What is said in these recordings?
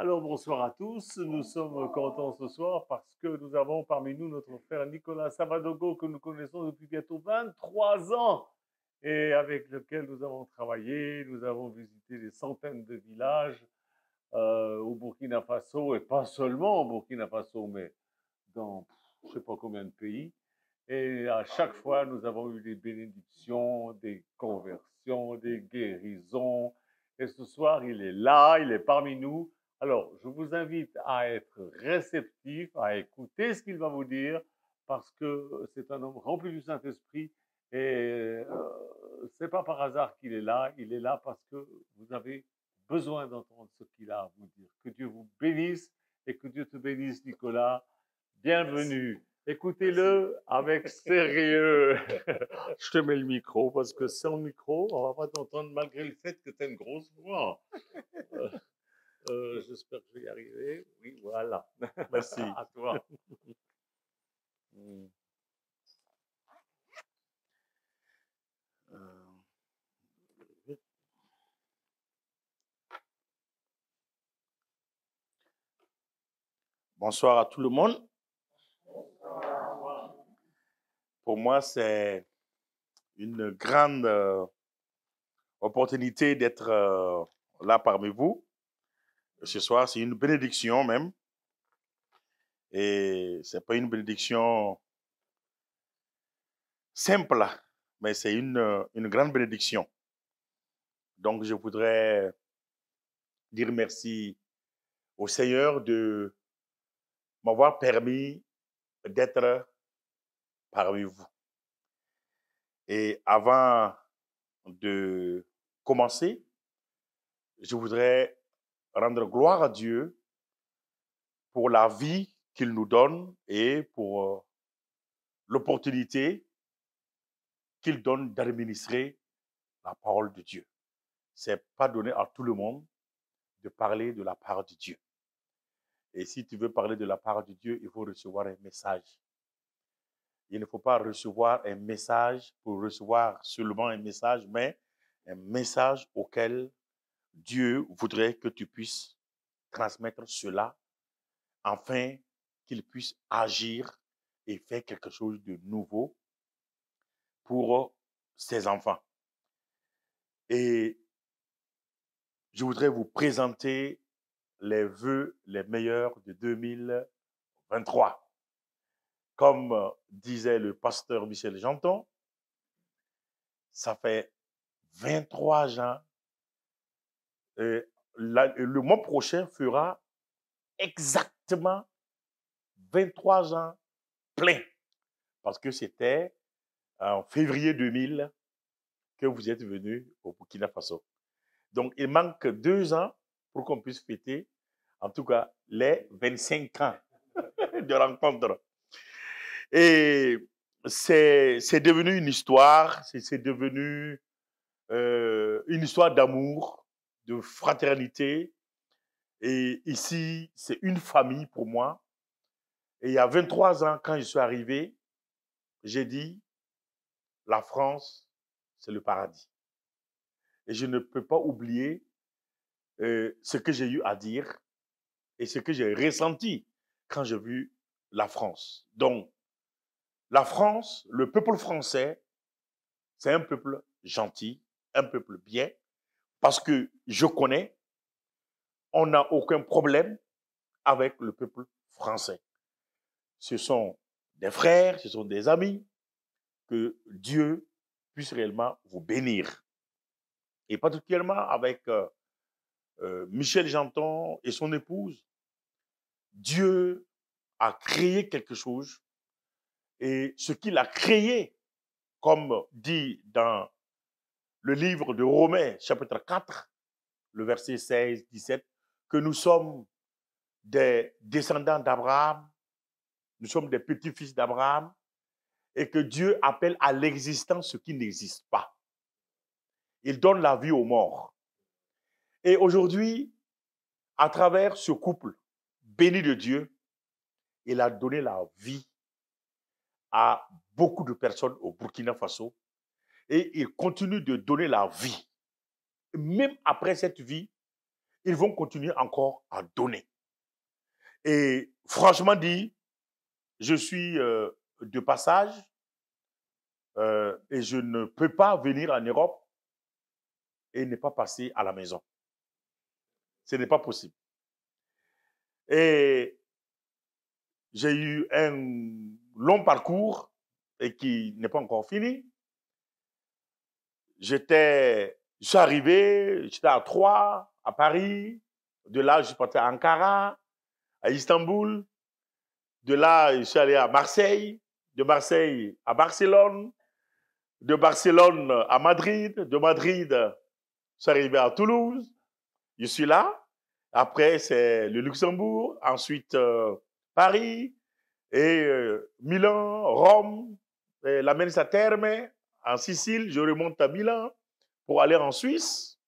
Alors bonsoir à tous, nous sommes contents ce soir parce que nous avons parmi nous notre frère Nicolas Savadogo que nous connaissons depuis bientôt 23 ans et avec lequel nous avons travaillé, nous avons visité des centaines de villages au Burkina Faso et pas seulement au Burkina Faso mais dans je ne sais pas combien de pays. Et à chaque fois, nous avons eu des bénédictions, des conversions, des guérisons. Et ce soir, il est là, il est parmi nous. Alors, je vous invite à être réceptif, à écouter ce qu'il va vous dire, parce que c'est un homme rempli du Saint-Esprit. Et ce n'est pas par hasard qu'il est là. Il est là parce que vous avez besoin d'entendre ce qu'il a à vous dire. Que Dieu vous bénisse et que Dieu te bénisse, Nicolas. Bienvenue. Écoutez-le avec sérieux. Je te mets le micro parce que sans micro, on va pas t'entendre malgré le fait que tu as une grosse voix. J'espère que je vais y arriver. Oui, voilà. Merci. À toi. Bonsoir à tout le monde. Pour moi, c'est une grande opportunité d'être là parmi vous. Ce soir, c'est une bénédiction même. Et ce n'est pas une bénédiction simple, mais c'est une grande bénédiction. Donc, je voudrais dire merci au Seigneur de m'avoir permis d'être parmi vous. Et avant de commencer, je voudrais rendre gloire à Dieu pour la vie qu'il nous donne et pour l'opportunité qu'il donne d'administrer la parole de Dieu. Ce n'est pas donné à tout le monde de parler de la part de Dieu. Et si tu veux parler de la part de Dieu, il faut recevoir un message. Il ne faut pas recevoir un message pour recevoir seulement un message, mais un message auquel Dieu voudrait que tu puisses transmettre cela afin qu'il puisse agir et faire quelque chose de nouveau pour ses enfants. Et je voudrais vous présenter les vœux les meilleurs de 2023. Comme disait le pasteur Michel Janton, ça fait 23 ans. Le mois prochain fera exactement 23 ans plein. Parce que c'était en février 2000 que vous êtes venu au Burkina Faso. Donc, il manque 2 ans pour qu'on puisse fêter, en tout cas, les 25 ans de rencontre. Et c'est devenu une histoire, c'est devenu une histoire d'amour, de fraternité. Et ici, c'est une famille pour moi. Et il y a 23 ans, quand je suis arrivé, j'ai dit, la France, c'est le paradis. Et je ne peux pas oublier ce que j'ai eu à dire et ce que j'ai ressenti quand j'ai vu la France. Donc, la France, le peuple français, c'est un peuple gentil, un peuple bien, parce que je connais, on n'a aucun problème avec le peuple français. Ce sont des frères, ce sont des amis, que Dieu puisse réellement vous bénir. Et particulièrement avec Michel Janton et son épouse, Dieu a créé quelque chose et ce qu'il a créé, comme dit dans le livre de Romains, chapitre 4, le verset 16-17, que nous sommes des descendants d'Abraham, nous sommes des petits-fils d'Abraham, et que Dieu appelle à l'existence ce qui n'existe pas. Il donne la vie aux morts. Et aujourd'hui, à travers ce couple béni de Dieu, il a donné la vie à beaucoup de personnes au Burkina Faso et il continue de donner la vie. Même après cette vie, ils vont continuer encore à donner. Et franchement dit, je suis de passage et je ne peux pas venir en Europe et ne pas passer à la maison. Ce n'est pas possible. Et j'ai eu un long parcours et qui n'est pas encore fini. Je suis arrivé, j'étais à Troyes, à Paris. De là, je suis parti à Ankara, à Istanbul. De là, je suis allé à Marseille. De Marseille à Barcelone. De Barcelone à Madrid. De Madrid, je suis arrivé à Toulouse. Je suis là. Après, c'est le Luxembourg. Ensuite, Paris. Et Milan, Rome. Et la Mensa Terme. En Sicile, je remonte à Milan pour aller en Suisse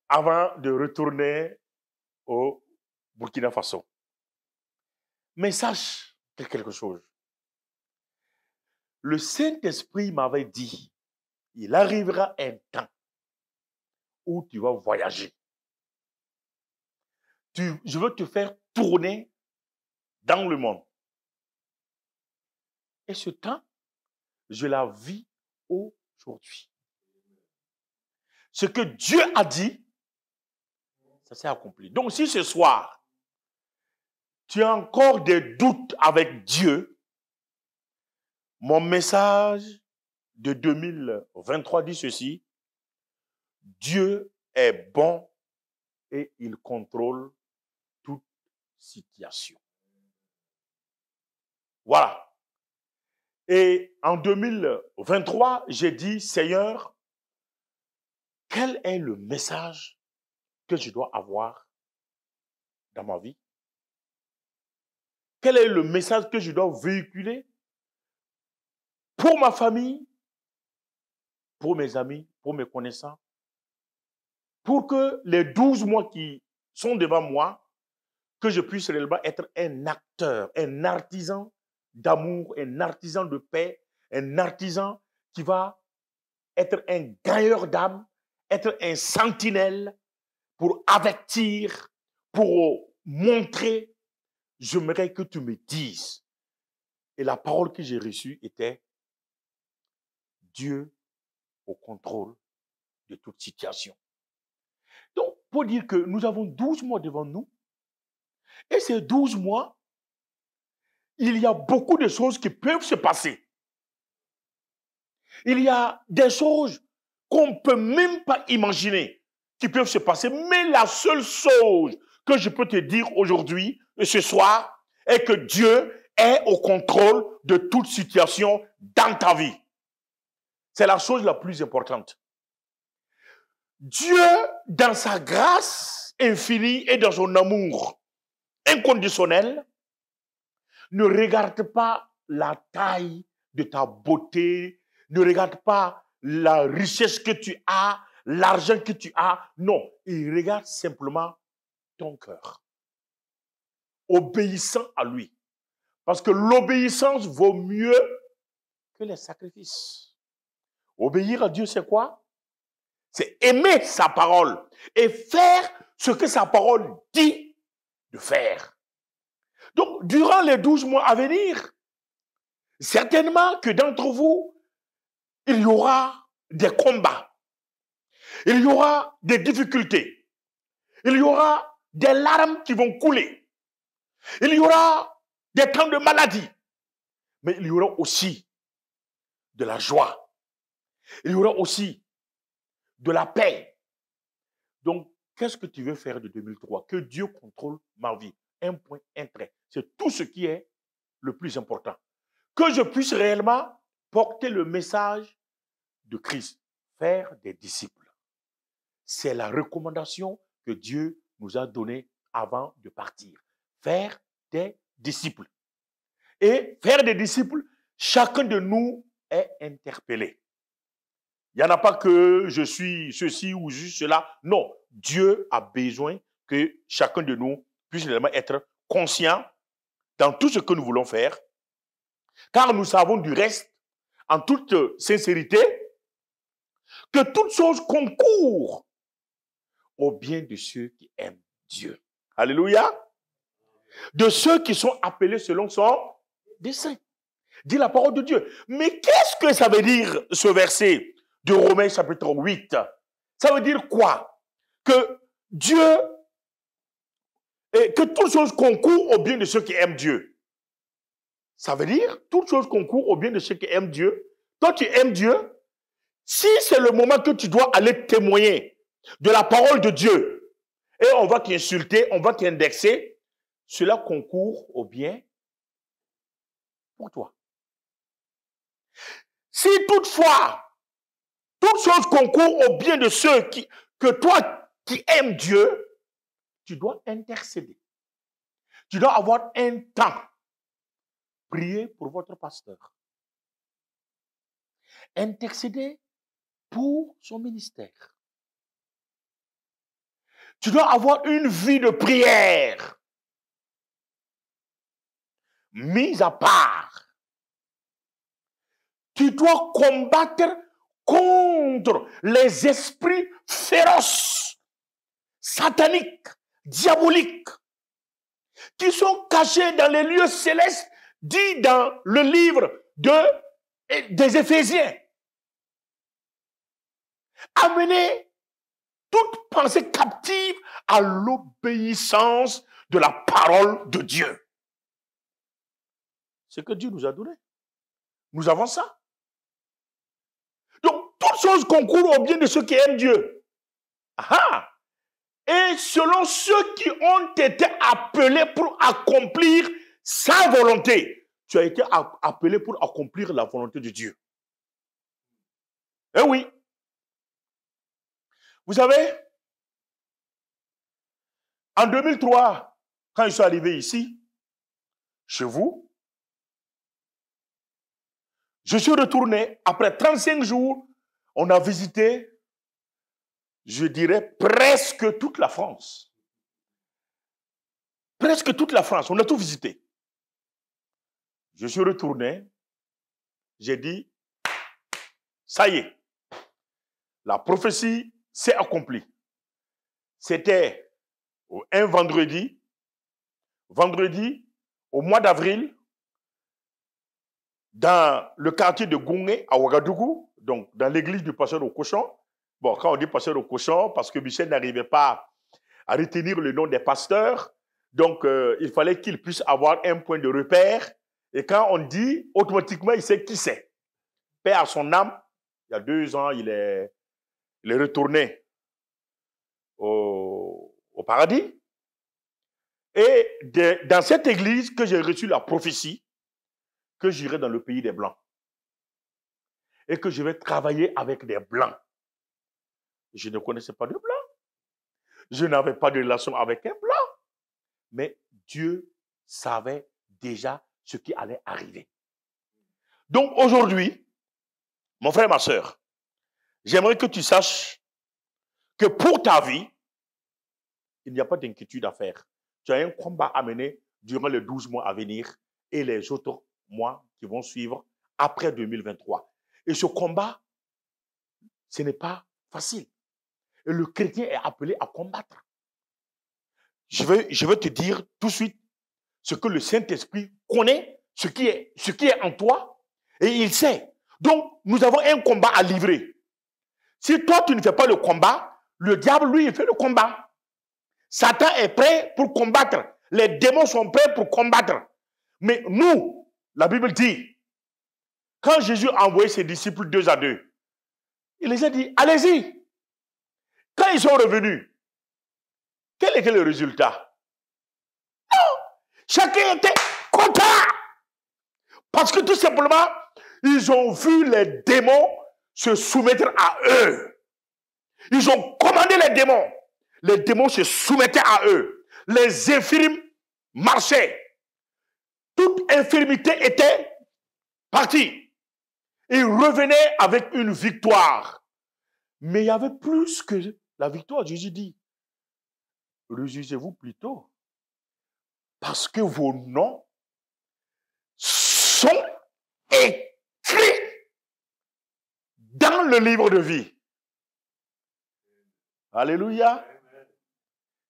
avant de retourner au Burkina Faso. Mais sache quelque chose. Le Saint-Esprit m'avait dit, il arrivera un temps où tu vas voyager. Je veux te faire tourner dans le monde. Et ce temps, je la vis aujourd'hui. Ce que Dieu a dit, ça s'est accompli. Donc si ce soir, tu as encore des doutes avec Dieu, mon message de 2023 dit ceci: Dieu est bon et il contrôle toute situation. Voilà. Et en 2023, j'ai dit, Seigneur, quel est le message que je dois avoir dans ma vie? Quel est le message que je dois véhiculer pour ma famille, pour mes amis, pour mes connaissants, pour que les 12 mois qui sont devant moi, que je puisse réellement être un acteur, un artisan d'amour, un artisan de paix, un artisan qui va être un gagneur d'âme, être un sentinelle pour avertir, pour montrer. J'aimerais que tu me dises. Et la parole que j'ai reçue était Dieu au contrôle de toute situation. Donc, pour dire que nous avons 12 mois devant nous, et ces 12 mois, il y a beaucoup de choses qui peuvent se passer. Il y a des choses qu'on ne peut même pas imaginer qui peuvent se passer. Mais la seule chose que je peux te dire aujourd'hui et ce soir est que Dieu est au contrôle de toute situation dans ta vie. C'est la chose la plus importante. Dieu, dans sa grâce infinie et dans son amour inconditionnel, ne regarde pas la taille de ta beauté, ne regarde pas la richesse que tu as, l'argent que tu as. Non, il regarde simplement ton cœur, obéissant à lui. Parce que l'obéissance vaut mieux que les sacrifices. Obéir à Dieu, c'est quoi? C'est aimer sa parole et faire ce que sa parole dit de faire. Donc, durant les 12 mois à venir, certainement que d'entre vous, il y aura des combats. Il y aura des difficultés. Il y aura des larmes qui vont couler. Il y aura des temps de maladie. Mais il y aura aussi de la joie. Il y aura aussi de la paix. Donc, qu'est-ce que tu veux faire de 2003? Que Dieu contrôle ma vie. Un point, un trait. C'est tout ce qui est le plus important. Que je puisse réellement porter le message de Christ. Faire des disciples. C'est la recommandation que Dieu nous a donnée avant de partir. Faire des disciples. Et faire des disciples, chacun de nous est interpellé. Il n'y en a pas que je suis ceci ou juste cela. Non, Dieu a besoin que chacun de nous puisse réellement être conscient dans tout ce que nous voulons faire. Car nous savons du reste, en toute sincérité, que toute chose concourt au bien de ceux qui aiment Dieu. Alléluia. De ceux qui sont appelés selon son dessein. Dit la parole de Dieu. Mais qu'est-ce que ça veut dire ce verset de Romains chapitre 8? Ça veut dire quoi? Que Dieu, et que toutes choses concourent au bien de ceux qui aiment Dieu. Ça veut dire toutes choses concourent au bien de ceux qui aiment Dieu. Toi, tu aimes Dieu. Si c'est le moment que tu dois aller témoigner de la parole de Dieu, et on va t'insulter, on va t'indexer, cela concourt au bien pour toi. Si toutefois, toutes choses concourent au bien de ceux que toi qui aimes Dieu, tu dois intercéder. Tu dois avoir un temps. Prier pour votre pasteur. Intercéder pour son ministère. Tu dois avoir une vie de prière mise à part. Tu dois combattre contre les esprits féroces, sataniques, diaboliques, qui sont cachés dans les lieux célestes, dit dans le livre des Éphésiens. Amener toute pensée captive à l'obéissance de la parole de Dieu. C'est ce que Dieu nous a donné. Nous avons ça. Donc, toutes choses concourent au bien de ceux qui aiment Dieu. Ah! Et selon ceux qui ont été appelés pour accomplir sa volonté. Tu as été appelé pour accomplir la volonté de Dieu. Eh oui. Vous savez, en 2003, quand je suis arrivé ici, chez vous, je suis retourné, après 35 jours, on a visité, je dirais, presque toute la France. Presque toute la France, on a tout visité. Je suis retourné, j'ai dit, ça y est, la prophétie s'est accomplie. C'était un vendredi, au mois d'avril, dans le quartier de Gungé, à Ouagadougou, donc dans l'église du pasteur au cochon. Bon, quand on dit pasteur au cochon, parce que Michel n'arrivait pas à retenir le nom des pasteurs, donc il fallait qu'il puisse avoir un point de repère. Et quand on dit, automatiquement, il sait qui c'est. Père à son âme, il y a 2 ans, il est retourné au paradis. Et dans cette église que j'ai reçu la prophétie, que j'irai dans le pays des Blancs. Et que je vais travailler avec des Blancs. Je ne connaissais pas de Blancs. Je n'avais pas de relation avec un Blanc. Mais Dieu savait déjà ce qui allait arriver. Donc aujourd'hui, mon frère, ma soeur, j'aimerais que tu saches que pour ta vie, il n'y a pas d'inquiétude à faire. Tu as un combat à mener durant les 12 mois à venir et les autres mois qui vont suivre après 2023. Et ce combat, ce n'est pas facile. Et le chrétien est appelé à combattre. Je vais te dire tout de suite ce que le Saint-Esprit connaît, ce qui est en toi, et il sait. Donc, nous avons un combat à livrer. Si toi, tu ne fais pas le combat, le diable, lui, il fait le combat. Satan est prêt pour combattre. Les démons sont prêts pour combattre. Mais nous, la Bible dit, quand Jésus a envoyé ses disciples 2 à 2, il les a dit, allez-y. Quand ils sont revenus, quel était le résultat? Non, chacun était content. Parce que tout simplement, ils ont vu les démons se soumettre à eux. Ils ont commandé les démons. Les démons se soumettaient à eux. Les infirmes marchaient. Toute infirmité était partie. Ils revenaient avec une victoire. Mais il y avait plus que la victoire. Jésus dit, réjouissez-vous plutôt. Parce que vos noms sont écrits dans le livre de vie. Alléluia.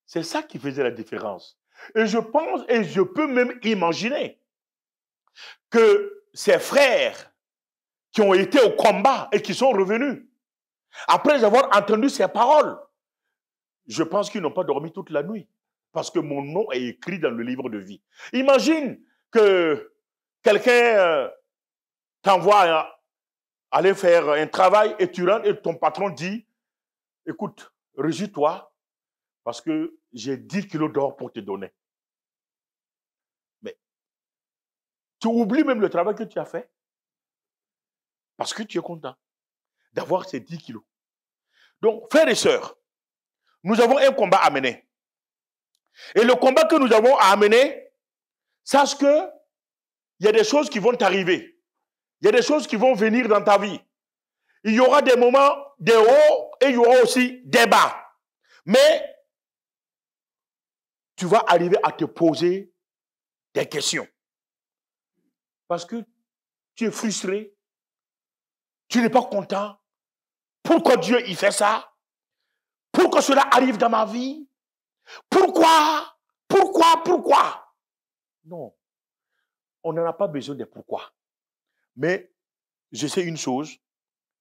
C'est ça qui faisait la différence. Et je pense, et je peux même imaginer que ces frères qui ont été au combat et qui sont revenus, après avoir entendu ces paroles, je pense qu'ils n'ont pas dormi toute la nuit. Parce que mon nom est écrit dans le livre de vie. Imagine que quelqu'un t'envoie aller faire un travail et tu rentres et ton patron dit, écoute, régis-toi parce que j'ai 10 kilos d'or pour te donner. Mais tu oublies même le travail que tu as fait parce que tu es content d'avoir ces 10 kilos. Donc, frères et sœurs, nous avons un combat à mener. Et le combat que nous avons à mener, sache que il y a des choses qui vont t'arriver. Il y a des choses qui vont venir dans ta vie. Il y aura des moments de haut et il y aura aussi des bas. Mais tu vas arriver à te poser des questions. Parce que tu es frustré. Tu n'es pas content. Pourquoi Dieu il fait ça? Pourquoi cela arrive dans ma vie? Pourquoi? Non. On n'en a pas besoin de pourquoi. Mais je sais une chose,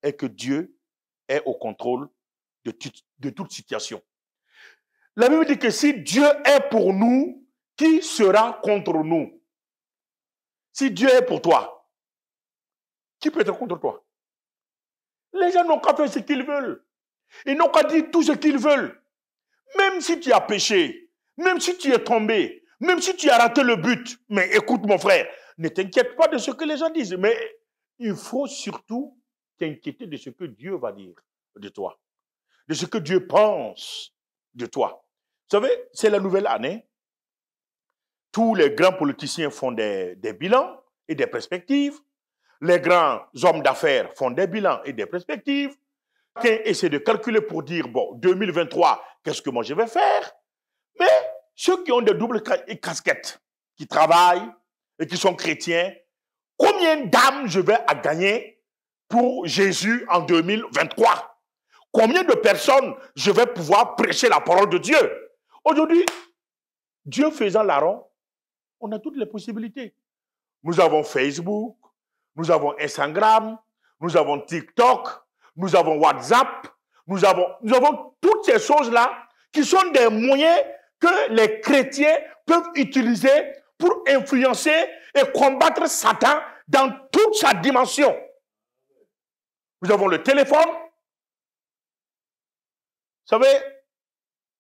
est que Dieu est au contrôle de toute situation. La Bible dit que si Dieu est pour nous, qui sera contre nous? Si Dieu est pour toi, qui peut être contre toi? Les gens n'ont qu'à faire ce qu'ils veulent. Ils n'ont qu'à dire tout ce qu'ils veulent. Même si tu as péché, même si tu es tombé, même si tu as raté le but. Mais écoute mon frère, ne t'inquiète pas de ce que les gens disent. Mais il faut surtout t'inquiéter de ce que Dieu va dire de toi. De ce que Dieu pense de toi. Vous savez, c'est la nouvelle année. Tous les grands politiciens font des bilans et des perspectives. Les grands hommes d'affaires font des bilans et des perspectives. Quelqu'un essaie de calculer pour dire, bon, 2023, qu'est-ce que moi je vais faire? Mais ceux qui ont des doubles casquettes, qui travaillent et qui sont chrétiens, combien d'âmes je vais à gagner pour Jésus en 2023? Combien de personnes je vais pouvoir prêcher la parole de Dieu? Aujourd'hui, Dieu faisant larron, on a toutes les possibilités. Nous avons Facebook, nous avons Instagram, nous avons TikTok, nous avons WhatsApp, nous avons toutes ces choses-là qui sont des moyens que les chrétiens peuvent utiliser pour influencer et combattre Satan dans toute sa dimension. Nous avons le téléphone. Vous savez,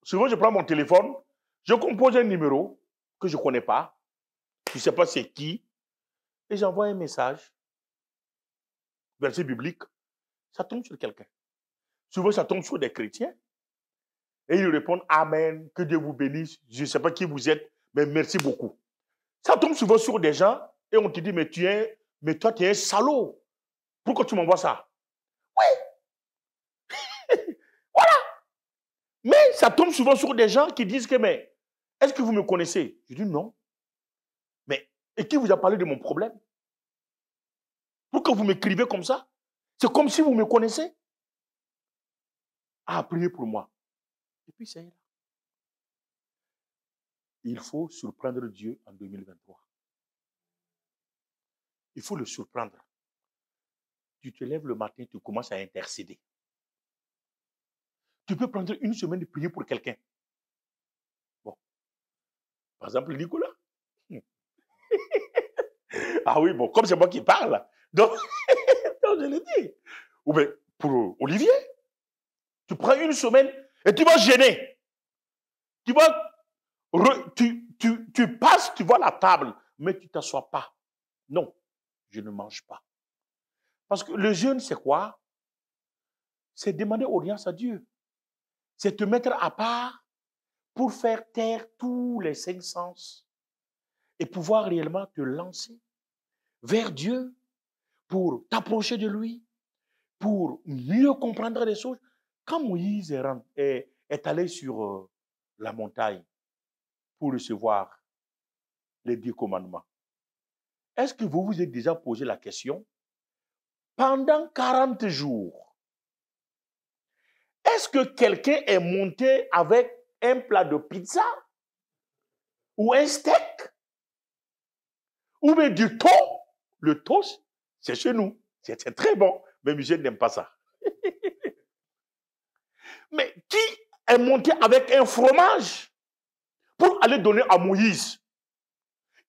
souvent je prends mon téléphone, je compose un numéro que je ne connais pas, je ne sais pas c'est qui, et j'envoie un message, verset biblique, ça tombe sur quelqu'un. Souvent, ça tombe sur des chrétiens. Et ils répondent Amen, que Dieu vous bénisse. Je ne sais pas qui vous êtes, mais merci beaucoup. Ça tombe souvent sur des gens et on te dit mais toi, tu es un salaud. Pourquoi tu m'envoies ça? Oui. Voilà. Mais ça tombe souvent sur des gens qui disent que mais est-ce que vous me connaissez? Je dis non. Mais et qui vous a parlé de mon problème? Pourquoi vous m'écrivez comme ça? C'est comme si vous me connaissez. Ah, priez pour moi. Et puis c'est là. Il faut surprendre Dieu en 2023. Il faut le surprendre. Tu te lèves le matin, tu commences à intercéder. Tu peux prendre une semaine de prier pour quelqu'un. Bon. Par exemple, Nicolas. Ah oui, bon, comme c'est moi qui parle. Donc, je le dis. Ou bien pour Olivier. Tu prends une semaine et tu vas gêner. Tu passes, tu vois la table, mais tu ne t'assois pas. Non, je ne mange pas. Parce que le jeûne, c'est quoi? C'est demander audience à Dieu. C'est te mettre à part pour faire taire tous les 5 sens et pouvoir réellement te lancer vers Dieu pour t'approcher de lui, pour mieux comprendre les choses. Quand Moïse est allé sur la montagne pour recevoir les 10 commandements, est-ce que vous vous êtes déjà posé la question, pendant 40 jours, est-ce que quelqu'un est monté avec un plat de pizza ou un steak ou même du thon. Le thon, c'est chez nous. C'est très bon. Mais Michel n'aime pas ça. Mais qui est monté avec un fromage pour aller donner à Moïse?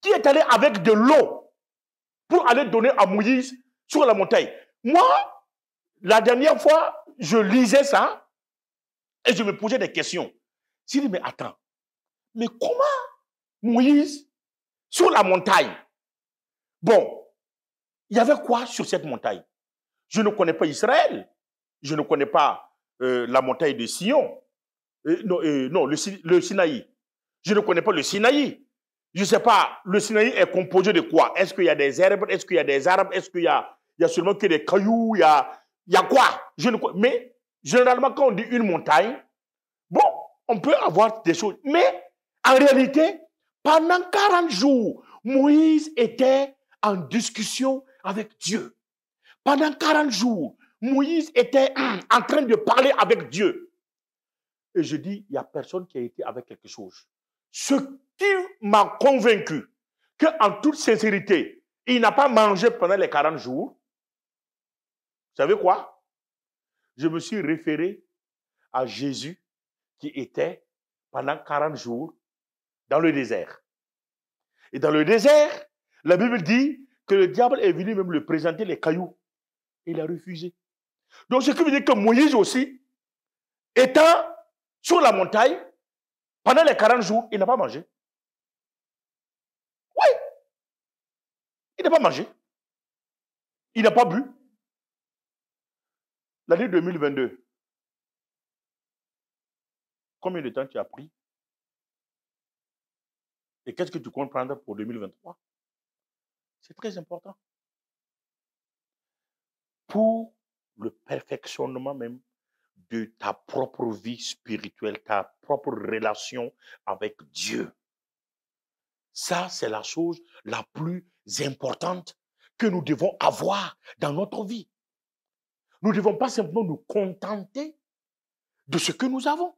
Qui est allé avec de l'eau pour aller donner à Moïse sur la montagne? Moi, la dernière fois, je lisais ça et je me posais des questions. Je dis, mais attends, mais comment Moïse sur la montagne? Bon, il y avait quoi sur cette montagne? Je ne connais pas Israël. Je ne connais pas la montagne de Sion. Non, le Sinaï. Je ne connais pas le Sinaï. Je ne sais pas, le Sinaï est composé de quoi? Est-ce qu'il y a des herbes? Est-ce qu'il y a des arbres? Est-ce qu'il y a seulement que des cailloux? Il y a quoi? Mais généralement, quand on dit une montagne, bon, on peut avoir des choses. Mais en réalité, pendant 40 jours, Moïse était en discussion avec Dieu. Pendant 40 jours, Moïse était en train de parler avec Dieu. Et je dis, il n'y a personne qui a été avec quelque chose. Ce qui m'a convaincu qu'en toute sincérité, il n'a pas mangé pendant les 40 jours, vous savez quoi? Je me suis référé à Jésus qui était pendant 40 jours dans le désert. Et dans le désert, la Bible dit que le diable est venu même lui présenter les cailloux. Il a refusé. Donc, ce qui veut dire que Moïse aussi, étant sur la montagne, pendant les 40 jours, il n'a pas mangé. Oui. Il n'a pas mangé. Il n'a pas bu. L'année 2022, combien de temps tu as pris? Et qu'est-ce que tu comptes prendre pour 2023? C'est très important. Pour le perfectionnement même de ta propre vie spirituelle, ta propre relation avec Dieu. Ça, c'est la chose la plus importante que nous devons avoir dans notre vie. Nous ne devons pas simplement nous contenter de ce que nous avons.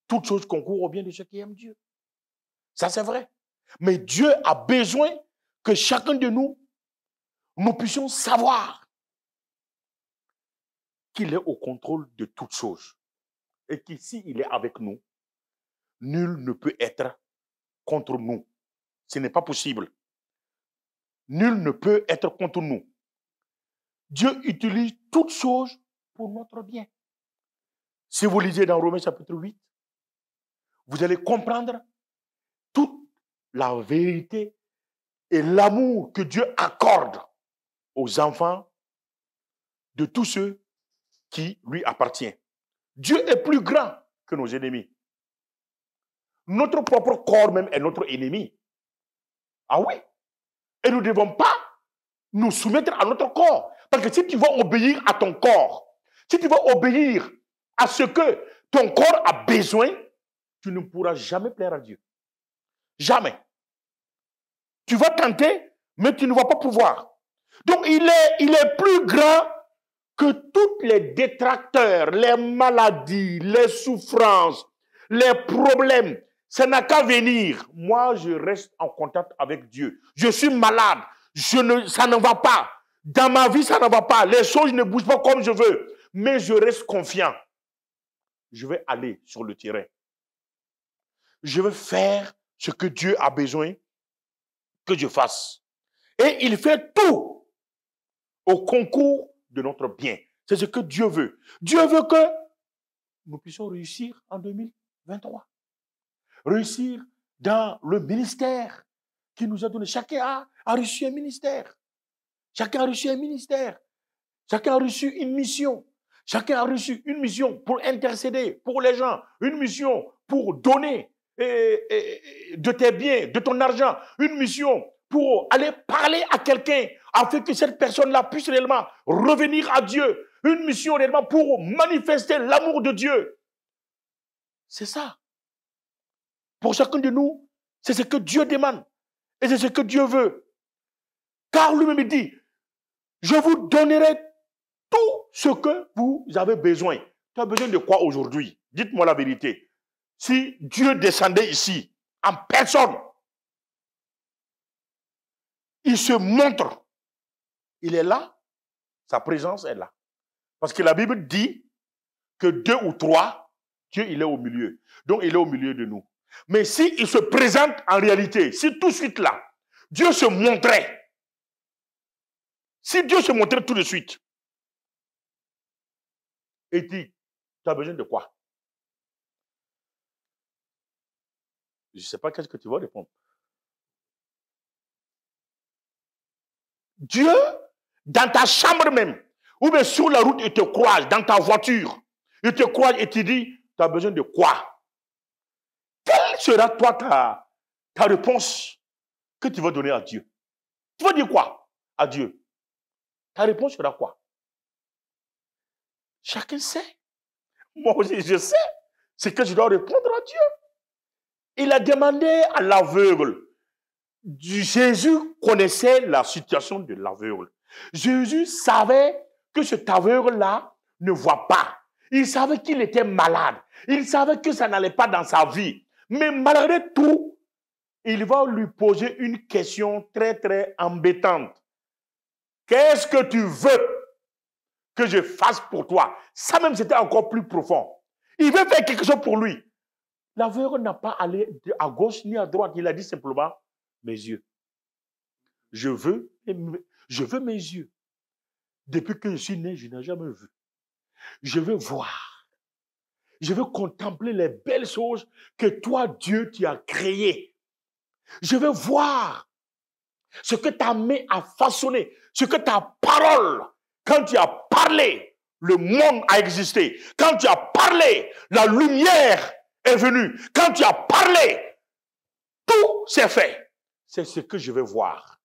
Toute chose concourt au bien de ceux qui aiment Dieu. Ça, c'est vrai. Mais Dieu a besoin que chacun de nous puissions savoir qu'il est au contrôle de toutes choses. Et qu'ici, il est avec nous, nul ne peut être contre nous. Ce n'est pas possible. Nul ne peut être contre nous. Dieu utilise toutes choses pour notre bien. Si vous lisez dans Romains chapitre 8, vous allez comprendre toute la vérité et l'amour que Dieu accorde aux enfants de tous ceux qui lui appartiennent. Dieu est plus grand que nos ennemis. Notre propre corps même est notre ennemi. Ah oui. Et nous ne devons pas nous soumettre à notre corps. Parce que si tu vas obéir à ton corps, si tu vas obéir à ce que ton corps a besoin, tu ne pourras jamais plaire à Dieu. Jamais. Tu vas tenter, mais tu ne vas pas pouvoir. Donc, il est plus grand que tous les détracteurs, les maladies, les souffrances, les problèmes. Ça n'a qu'à venir. Moi, je reste en contact avec Dieu. Je suis malade. Ça ne va pas. Dans ma vie, ça ne va pas. Les choses ne bougent pas comme je veux. Mais je reste confiant. Je vais aller sur le terrain. Je vais faire ce que Dieu a besoin que je fasse. Et il fait tout au concours de notre bien. C'est ce que Dieu veut. Dieu veut que nous puissions réussir en 2023. Réussir dans le ministère qui nous a donné. Chacun a reçu un ministère. Chacun a reçu un ministère. Chacun a reçu une mission. Chacun a reçu une mission pour intercéder pour les gens. Une mission pour donner de tes biens, de ton argent. Une mission pour aller parler à quelqu'un afin que cette personne-là puisse réellement revenir à Dieu. Une mission réellement pour manifester l'amour de Dieu. C'est ça. Pour chacun de nous, c'est ce que Dieu demande. Et c'est ce que Dieu veut. Car lui-même dit, je vous donnerai tout ce que vous avez besoin. Tu as besoin de quoi aujourd'hui? Dites-moi la vérité. si Dieu descendait ici en personne, il se montre. Il est là, sa présence est là. Parce que la Bible dit que 2 ou 3, Dieu, il est au milieu. Donc, il est au milieu de nous. Mais si il se présente en réalité, si tout de suite là, Dieu se montrait, si Dieu se montrait tout de suite, et dit, tu as besoin de quoi? Je ne sais pas qu'est-ce que tu vas répondre. Dieu, dans ta chambre même, ou bien sur la route, il te croise, dans ta voiture, il te croise et te dit, tu as besoin de quoi? Quelle sera toi ta réponse que tu vas donner à Dieu? Tu vas dire quoi à Dieu? Ta réponse sera quoi? Chacun sait. Moi aussi, je sais ce que je dois répondre à Dieu. Il a demandé à l'aveugle. Jésus connaissait la situation de l'aveugle. Jésus savait que cet aveugle-là ne voit pas. Il savait qu'il était malade. Il savait que ça n'allait pas dans sa vie. Mais malgré tout, il va lui poser une question très, très embêtante. Qu'est-ce que tu veux que je fasse pour toi? Ça même, c'était encore plus profond. Il veut faire quelque chose pour lui. L'aveugle n'a pas allé à gauche ni à droite. Il a dit simplement, mes yeux. Je veux mes yeux. Depuis que je suis né, je n'ai jamais vu. Je veux voir. Je veux contempler les belles choses que toi, Dieu, tu as créées. Je veux voir ce que ta main a façonné, ce que ta parole, quand tu as parlé, le monde a existé. Quand tu as parlé, la lumière est venue. Quand tu as parlé, tout s'est fait. C'est ce que je veux voir.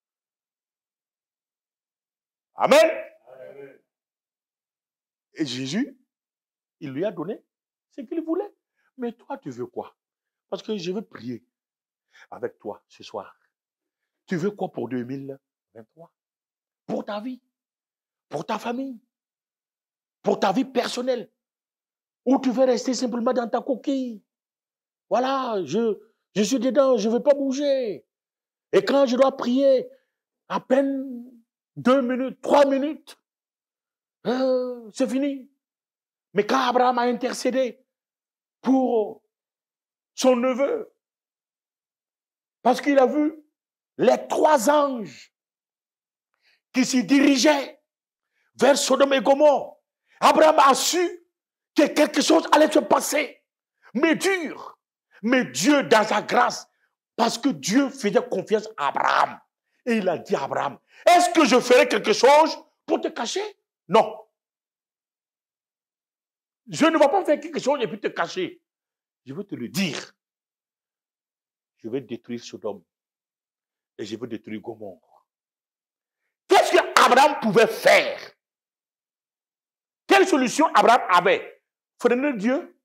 Amen. Amen. Et Jésus, il lui a donné ce qu'il voulait. Mais toi, tu veux quoi? Parce que je veux prier avec toi ce soir. Tu veux quoi pour 2023? Pour ta vie, pour ta famille, pour ta vie personnelle. Ou tu veux rester simplement dans ta coquille. Voilà, je suis dedans, je ne veux pas bouger. Et quand je dois prier, à peine 2 minutes, 3 minutes, c'est fini. Mais quand Abraham a intercédé pour son neveu, parce qu'il a vu les 3 anges qui s'y dirigeaient vers Sodome et Gomorrhe, Abraham a su que quelque chose allait se passer, mais dur. Mais Dieu, dans sa grâce, parce que Dieu faisait confiance à Abraham, et il a dit à Abraham, est-ce que je ferai quelque chose pour te cacher? Non. Je ne vais pas faire quelque chose et puis te cacher. Je veux te le dire. Je vais détruire Sodome et je veux détruire Gomorrhe. Qu'est-ce qu'Abraham pouvait faire? Quelle solution Abraham avait? Freiner Dieu?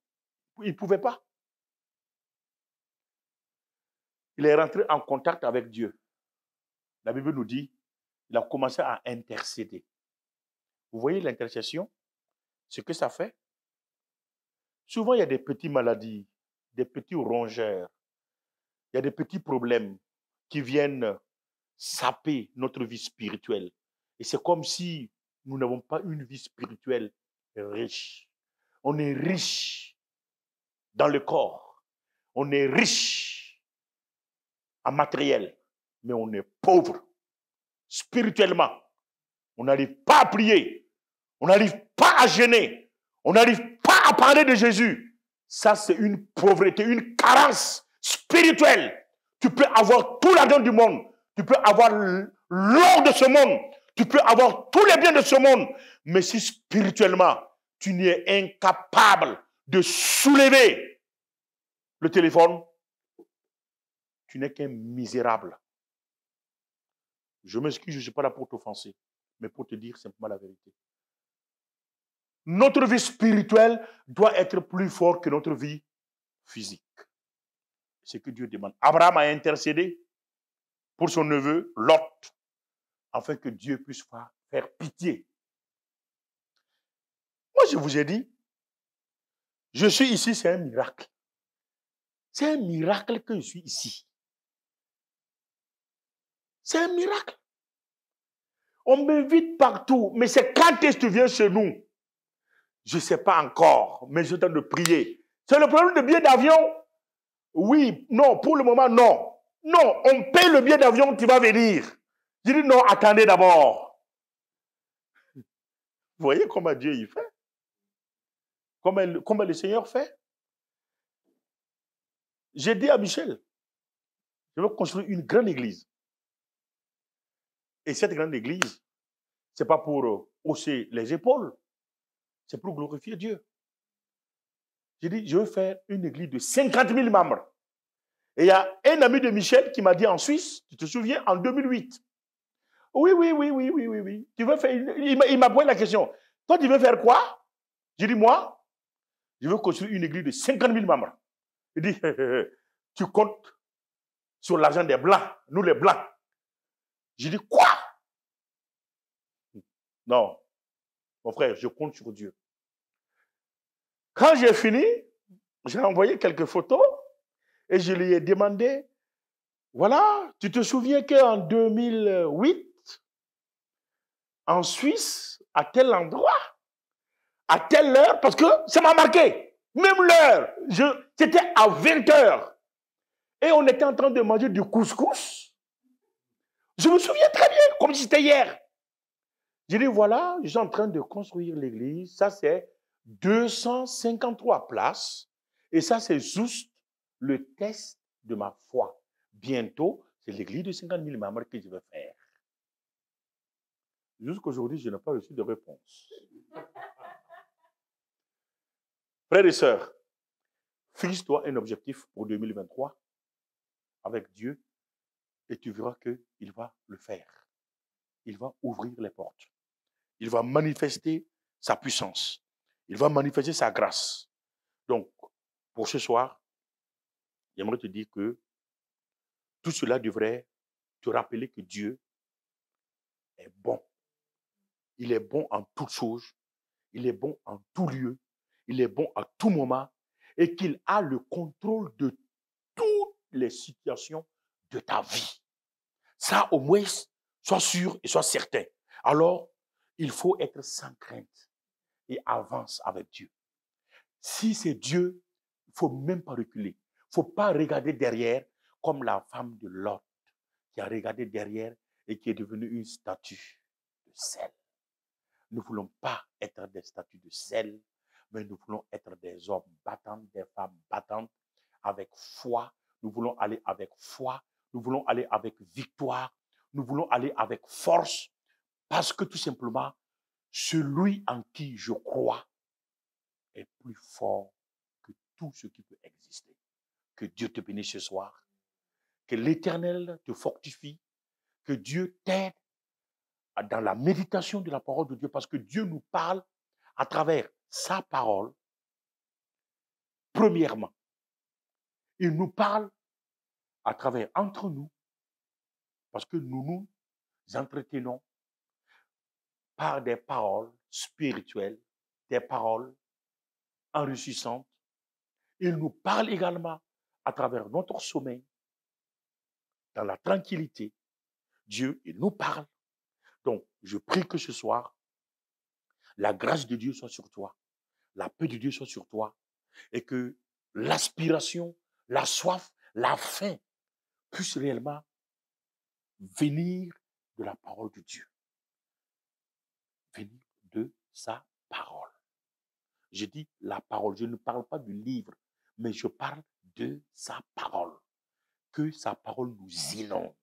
Il ne pouvait pas. Il est rentré en contact avec Dieu. La Bible nous dit, il a commencé à intercéder. Vous voyez l'intercession? Ce que ça fait? Souvent, il y a des petites maladies, des petits rongeurs, il y a des petits problèmes qui viennent saper notre vie spirituelle. Et c'est comme si nous n'avons pas une vie spirituelle riche. On est riche dans le corps. On est riche en matériel. Mais on est pauvre spirituellement. On n'arrive pas à prier. On n'arrive pas à jeûner. On n'arrive pas à parler de Jésus. Ça, c'est une pauvreté, une carence spirituelle. Tu peux avoir tout l'argent du monde. Tu peux avoir l'or de ce monde. Tu peux avoir tous les biens de ce monde. Mais si spirituellement, tu n'es incapable de soulever le téléphone, tu n'es qu'un misérable. Je m'excuse, je ne suis pas là pour t'offenser, mais pour te dire simplement la vérité. Notre vie spirituelle doit être plus forte que notre vie physique. C'est ce que Dieu demande. Abraham a intercédé pour son neveu Lot, afin que Dieu puisse faire pitié. Moi, je vous ai dit, je suis ici, c'est un miracle. C'est un miracle que je suis ici. C'est un miracle. On m'invite partout, mais c'est quand est-ce que tu viens chez nous? Je ne sais pas encore, mais je t'en de prier. C'est le problème de billet d'avion? Oui, non, pour le moment, non. Non, on paye le billet d'avion, tu vas venir. Je dis non, attendez d'abord. Vous voyez comment Dieu il fait? Comment le Seigneur fait? J'ai dit à Michel, je veux construire une grande église. Et cette grande église, ce n'est pas pour hausser les épaules, c'est pour glorifier Dieu. J'ai dit, je veux faire une église de 50 000 membres. Et il y a un ami de Michel qui m'a dit en Suisse, tu te souviens, en 2008. Oui. Tu veux faire il m'a posé la question. Toi, tu veux faire quoi? J'ai dit, moi, je veux construire une église de 50 000 membres. Il dit, tu comptes sur l'argent des Blancs, nous les Blancs. J'ai dit, quoi? Non, mon frère, je compte sur Dieu. Quand j'ai fini, j'ai envoyé quelques photos et je lui ai demandé, voilà, tu te souviens qu'en 2008, en Suisse, à tel endroit, à telle heure, parce que ça m'a marqué, même l'heure, c'était à 20 heures. Et on était en train de manger du couscous. Je me souviens très bien, comme si c'était hier. J'ai dit, voilà, je suis en train de construire l'église. Ça, c'est 253 places. Et ça, c'est juste le test de ma foi. Bientôt, c'est l'église de 50 000 membres que je vais faire. Jusqu'aujourd'hui, je n'ai pas reçu de réponse. Frères et sœurs, fixe-toi un objectif pour 2023 avec Dieu et tu verras qu'il va le faire. Il va ouvrir les portes. Il va manifester sa puissance. Il va manifester sa grâce. Donc, pour ce soir, j'aimerais te dire que tout cela devrait te rappeler que Dieu est bon. Il est bon en toutes choses. Il est bon en tout lieu. Il est bon à tout moment. Et qu'il a le contrôle de toutes les situations de ta vie. Ça, au moins, sois sûr et sois certain. Alors, il faut être sans crainte et avance avec Dieu. Si c'est Dieu, il ne faut même pas reculer. Il ne faut pas regarder derrière comme la femme de Lot qui a regardé derrière et qui est devenue une statue de sel. Nous ne voulons pas être des statues de sel, mais nous voulons être des hommes battants, des femmes battantes, avec foi. Nous voulons aller avec foi. Nous voulons aller avec victoire. Nous voulons aller avec force. Parce que tout simplement, celui en qui je crois est plus fort que tout ce qui peut exister. Que Dieu te bénisse ce soir. Que l'Éternel te fortifie. Que Dieu t'aide dans la méditation de la parole de Dieu. Parce que Dieu nous parle à travers sa parole. Premièrement, il nous parle à travers entre nous. Parce que nous nous entretenons par des paroles spirituelles, des paroles enrichissantes. Il nous parle également à travers notre sommeil, dans la tranquillité. Dieu, il nous parle. Donc, je prie que ce soir, la grâce de Dieu soit sur toi, la paix de Dieu soit sur toi, et que l'aspiration, la soif, la faim puissent réellement venir de la parole de Dieu. Venir de sa parole. Je dis la parole, je ne parle pas du livre, mais je parle de sa parole. Que sa parole nous inonde.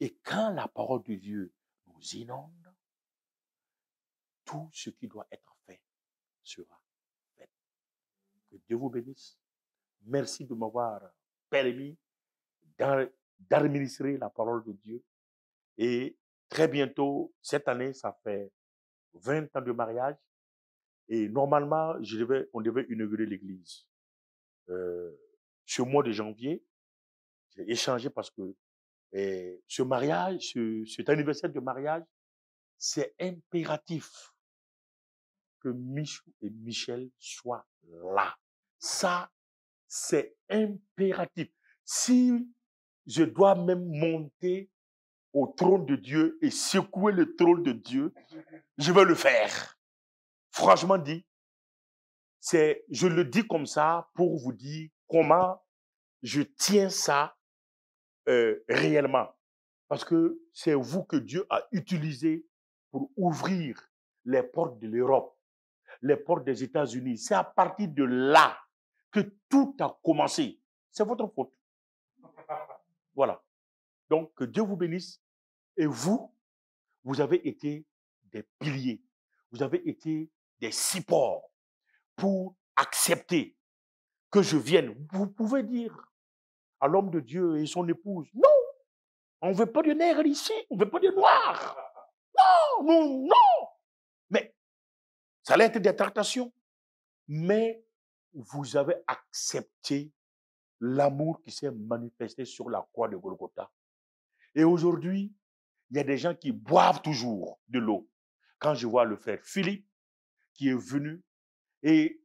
Et quand la parole de Dieu nous inonde, tout ce qui doit être fait sera fait. Que Dieu vous bénisse. Merci de m'avoir permis d'administrer la parole de Dieu. Et très bientôt, cette année, ça fait 20 ans de mariage. Et normalement, on devait inaugurer l'église. Ce mois de janvier, j'ai échangé parce que ce mariage, cet anniversaire de mariage, c'est impératif que Michou et Michel soient là. Ça, c'est impératif. Si je dois même monter au trône de Dieu et secouer le trône de Dieu, je vais le faire. Franchement dit, je le dis comme ça pour vous dire comment je tiens ça réellement. Parce que c'est vous que Dieu a utilisé pour ouvrir les portes de l'Europe, les portes des États-Unis. C'est à partir de là que tout a commencé. C'est votre faute. Voilà. Donc, que Dieu vous bénisse. Et vous, vous avez été des piliers. Vous avez été des supports pour accepter que je vienne. Vous pouvez dire à l'homme de Dieu et son épouse, non, on ne veut pas de nègres ici, on ne veut pas de noirs. Non, non, non. Mais ça allait être des tractations. Mais vous avez accepté l'amour qui s'est manifesté sur la croix de Golgotha. Et aujourd'hui, il y a des gens qui boivent toujours de l'eau. Quand je vois le frère Philippe qui est venu et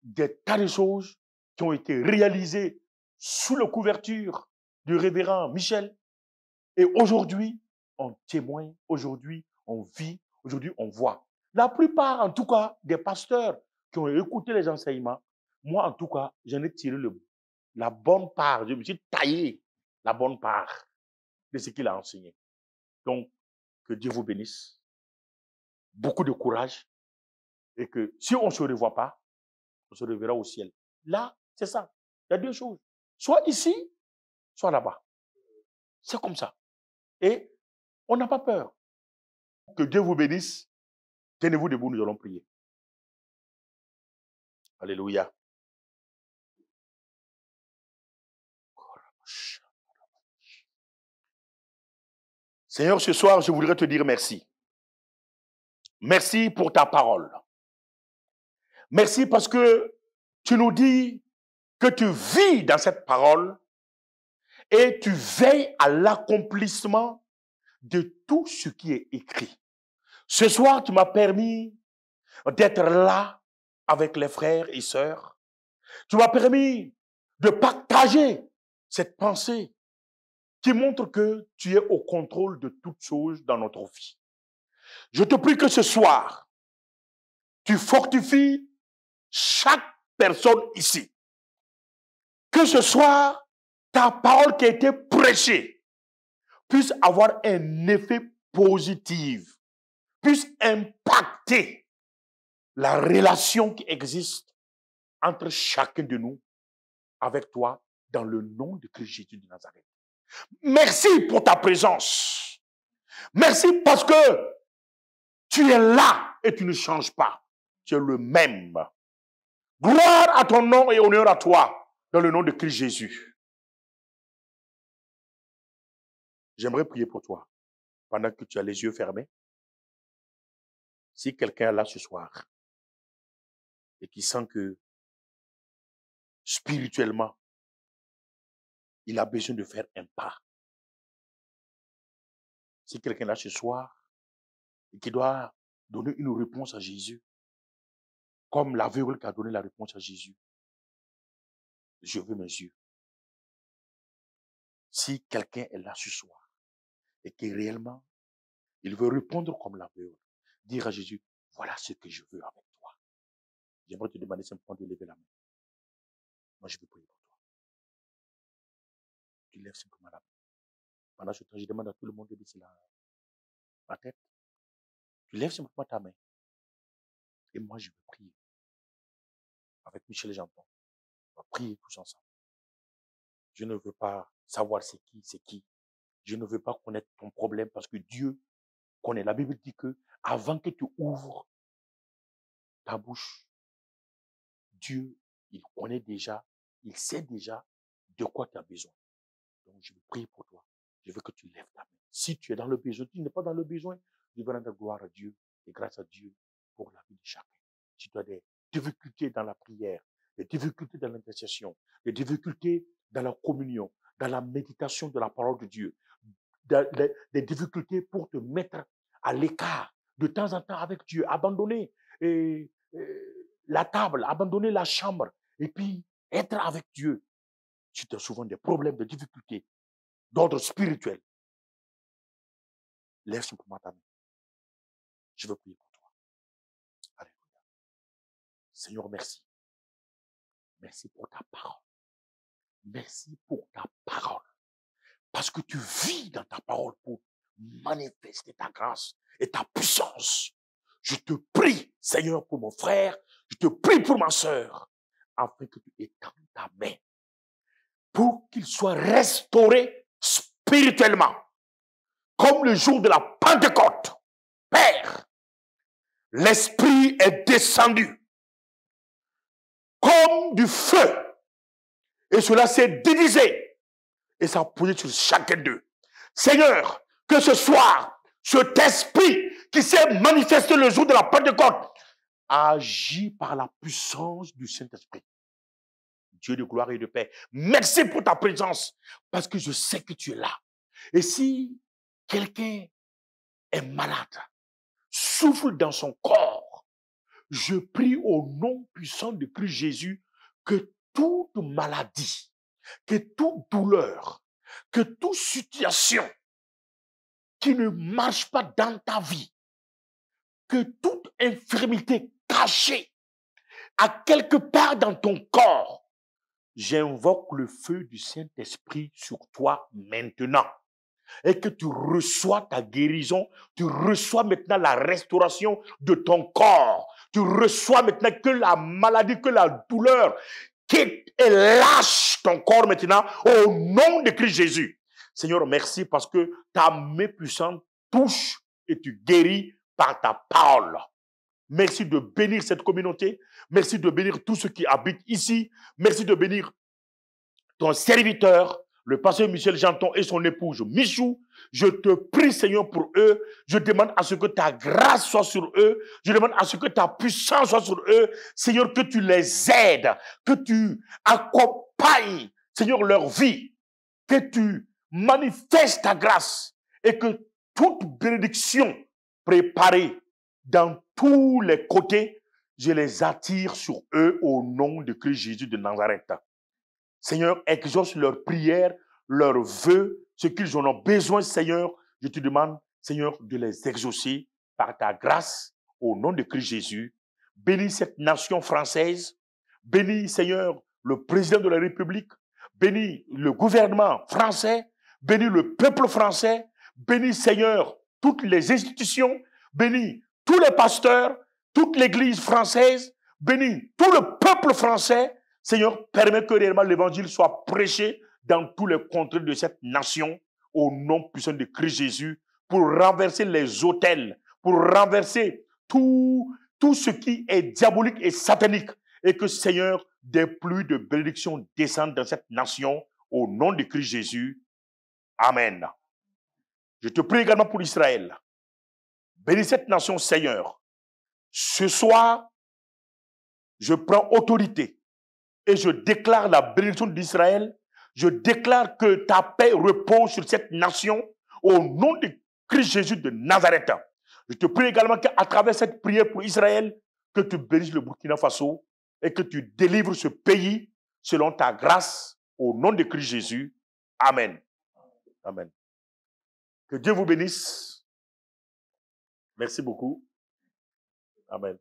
des tas de choses qui ont été réalisées sous la couverture du révérend Michel. Et aujourd'hui, on témoigne, aujourd'hui, on vit, aujourd'hui, on voit. La plupart, en tout cas, des pasteurs qui ont écouté les enseignements, moi, en tout cas, j'en ai tiré la bonne part. Je me suis taillé la bonne part de ce qu'il a enseigné. Donc, que Dieu vous bénisse. Beaucoup de courage. Et que si on ne se revoit pas, on se reverra au ciel. Là, c'est ça. Il y a deux choses. Soit ici, soit là-bas. C'est comme ça. Et on n'a pas peur. Que Dieu vous bénisse. Tenez-vous debout, nous allons prier. Alléluia. Seigneur, ce soir, je voudrais te dire merci. Merci pour ta parole. Merci parce que tu nous dis que tu vis dans cette parole et tu veilles à l'accomplissement de tout ce qui est écrit. Ce soir, tu m'as permis d'être là avec les frères et sœurs. Tu m'as permis de partager cette pensée qui montre que tu es au contrôle de toutes choses dans notre vie. Je te prie que ce soir, tu fortifies chaque personne ici. Que ce soir, ta parole qui a été prêchée puisse avoir un effet positif, puisse impacter la relation qui existe entre chacun de nous avec toi dans le nom de Christ Jésus de Nazareth. Merci pour ta présence. Merci parce que tu es là et tu ne changes pas. Tu es le même. Gloire à ton nom et honneur à toi dans le nom de Christ Jésus. J'aimerais prier pour toi pendant que tu as les yeux fermés. Si quelqu'un est là ce soir et qui sent que spirituellement, il a besoin de faire un pas. Si quelqu'un est là ce soir et qui doit donner une réponse à Jésus, comme l'aveugle qui a donné la réponse à Jésus, je veux mes yeux. Si quelqu'un est là ce soir et qui réellement, il veut répondre comme l'aveugle, dire à Jésus, voilà ce que je veux avec toi. J'aimerais te demander simplement de lever la main. Moi, je veux prier pour toi. Tu lèves simplement la main. Pendant ce temps, je demande à tout le monde de baisser la tête. Tu lèves simplement ta main. Et moi, je veux prier. Avec Michel et Jean-Paul. On va prier tous ensemble. Je ne veux pas savoir c'est qui. Je ne veux pas connaître ton problème parce que Dieu connaît. La Bible dit que avant que tu ouvres ta bouche, Dieu, il connaît déjà, il sait déjà de quoi tu as besoin. Donc, je veux prier pour toi. Je veux que tu lèves ta main. Si tu es dans le besoin, tu n'es pas dans le besoin, je veux rendre gloire à Dieu et grâce à Dieu pour la vie de chacun. Si tu as des difficultés dans la prière, des difficultés dans l'intercession, des difficultés dans la communion, dans la méditation de la parole de Dieu, des difficultés pour te mettre à l'écart de temps en temps avec Dieu, abandonner la table, abandonner la chambre et puis être avec Dieu, si tu as souvent des problèmes, des difficultés d'ordre spirituel, lève simplement ta main. Je veux prier pour toi. Alléluia. Seigneur, merci. Merci pour ta parole. Merci pour ta parole. Parce que tu vis dans ta parole pour manifester ta grâce et ta puissance. Je te prie, Seigneur, pour mon frère. Je te prie pour ma sœur, afin que tu étendes ta main pour qu'il soit restauré spirituellement, comme le jour de la Pentecôte. Père, l'Esprit est descendu comme du feu, et cela s'est divisé, et ça a posé sur chacun d'eux. Seigneur, que ce soir, cet esprit qui s'est manifesté le jour de la Pentecôte agit par la puissance du Saint-Esprit. Dieu de gloire et de paix, merci pour ta présence, parce que je sais que tu es là. Et si quelqu'un est malade, souffle dans son corps, je prie au nom puissant de Christ Jésus que toute maladie, que toute douleur, que toute situation qui ne marche pas dans ta vie, que toute infirmité cachée à quelque part dans ton corps, j'invoque le feu du Saint-Esprit sur toi maintenant. Et que tu reçois ta guérison, tu reçois maintenant la restauration de ton corps. Tu reçois maintenant que la maladie, que la douleur, qu'elle lâche ton corps maintenant au nom de Christ Jésus. Seigneur, merci parce que ta main puissante touche et tu guéris par ta parole. Merci de bénir cette communauté. Merci de bénir tous ceux qui habitent ici. Merci de bénir ton serviteur, le pasteur Michel Janton et son épouse Michou. Je te prie, Seigneur, pour eux. Je demande à ce que ta grâce soit sur eux. Je demande à ce que ta puissance soit sur eux. Seigneur, que tu les aides, que tu accompagnes, Seigneur, leur vie, que tu manifestes ta grâce et que toute bénédiction préparée dans tous les côtés, je les attire sur eux au nom de Christ Jésus de Nazareth. Seigneur, exauce leurs prières, leurs vœux, ce qu'ils en ont besoin, Seigneur. Je te demande, Seigneur, de les exaucer par ta grâce au nom de Christ Jésus. Bénis cette nation française. Bénis, Seigneur, le président de la République. Bénis le gouvernement français. Bénis le peuple français. Bénis, Seigneur, toutes les institutions. Bénis tous les pasteurs, toute l'église française. Bénis tout le peuple français. Seigneur, permets que réellement l'évangile soit prêché dans tous les contrées de cette nation au nom puissant de Christ Jésus pour renverser les autels, pour renverser tout ce qui est diabolique et satanique et que, Seigneur, des pluies de bénédictions descendent dans cette nation au nom de Christ Jésus. Amen. Je te prie également pour Israël. Bénis cette nation, Seigneur. Ce soir, je prends autorité et je déclare la bénédiction d'Israël. Je déclare que ta paix repose sur cette nation au nom de Christ Jésus de Nazareth. Je te prie également qu'à travers cette prière pour Israël, que tu bénisses le Burkina Faso et que tu délivres ce pays selon ta grâce au nom de Christ Jésus. Amen. Amen. Que Dieu vous bénisse. Merci beaucoup. Amen.